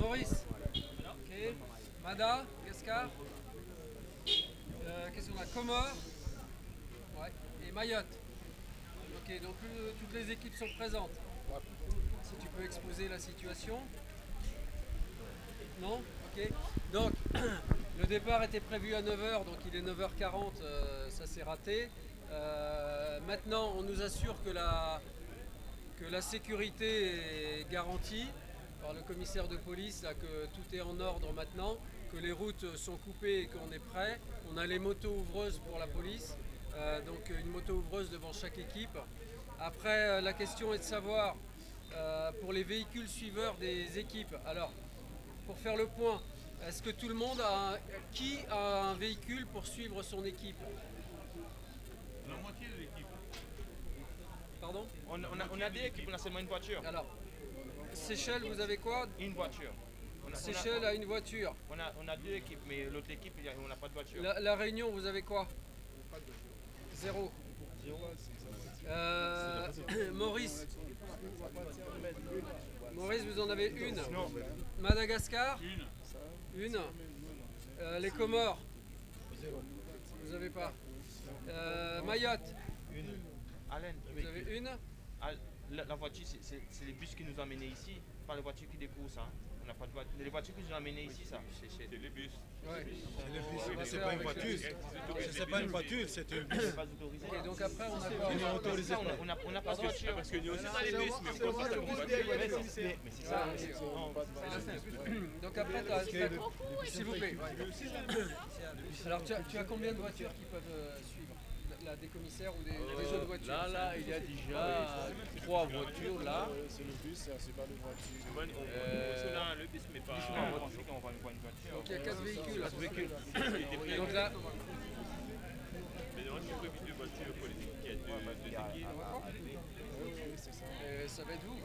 Maurice. Ok. Mada, Gascar. Qu'est-ce qu'on a? Comores. Ouais. Et Mayotte. Ok, donc toutes les équipes sont présentes. Si tu peux exposer la situation. Non? Ok. Donc, le départ était prévu à 9 heures, donc il est 9h40, ça s'est raté. Maintenant, on nous assure que la sécurité est garantie par le commissaire de police, là, que tout est en ordre maintenant, que les routes sont coupées et qu'on est prêt. On a les motos ouvreuses pour la police, donc une moto ouvreuse devant chaque équipe. Après, la question est de savoir, pour les véhicules suiveurs des équipes, alors, pour faire le point, est-ce que tout le monde qui a un véhicule pour suivre son équipe? La moitié de l'équipe. Pardon? On a des équipes, on a seulement une voiture. Alors, Seychelles, vous avez quoi? Une voiture. Seychelles a une voiture. On a deux équipes, mais l'autre équipe, on n'a pas de voiture. La Réunion, vous avez quoi? Zéro. Maurice. Maurice, vous en avez une. Non. Madagascar? Une. Les Comores? Vous avez pas. Mayotte? Une. Alain, Vous avez une? la voiture, c'est les bus qui nous ont amenés ici, pas les voitures qui décoursent. Hein. On n'a pas de voiture. Les voitures qui nous ont amenés ici, ça. C'est les bus. Ouais. C'est pas une voiture. C'est pas une voiture, c'est un bus. C'est pas autorisé. Ok, donc après on a Ils n'ont autorisé pas. On n'a pas de voiture. Parce que nous aussi dans les bus, mais on pense pas comme voiture. Mais c'est ça. Donc après, s'il vous plaît. Alors tu as combien de voitures qui peuvent suivre? Des commissaires ou des autres voitures? Là, il y a déjà 3 voitures là. C'est le bus, c'est pas le voiture. On a le bus, mais pas. On va une voiture. Donc il y a 4 véhicules. Donc Donc là, mais non, j'ai prévu 2 voitures pour les équipes. Il y a deux équipes. Oui, c'est ça. ça va être vous.